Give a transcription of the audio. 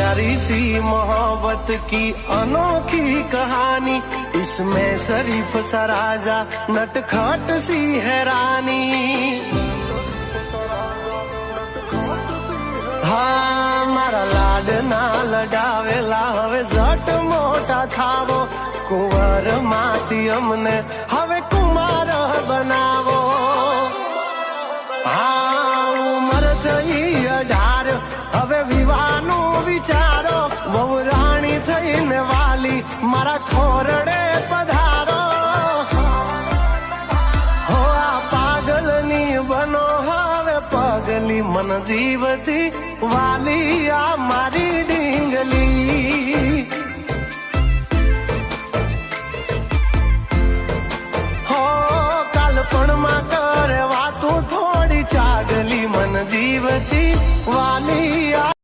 प्यारी सी मोहब्बत की अनोखी कहानी, इसमें शरीफ सा राजा नटखट सी है रानी। हाँ मारा लाडना लडावेला हवे जट मोटा थावो, कुंवर माथी अमने हवे कुमार बनावो। हाँ उमर थई 18 हवे विवाहनो विचारो, वहू राणी थईने वाली मारा खोरडे पधारो। हो आ पागलनी बनो हवे पगली, मन जीवती वाली आ मारी ढींगली। हो कालपणમાં કરે વાતું થોડી ચાગલી, मन जीवती वाली आ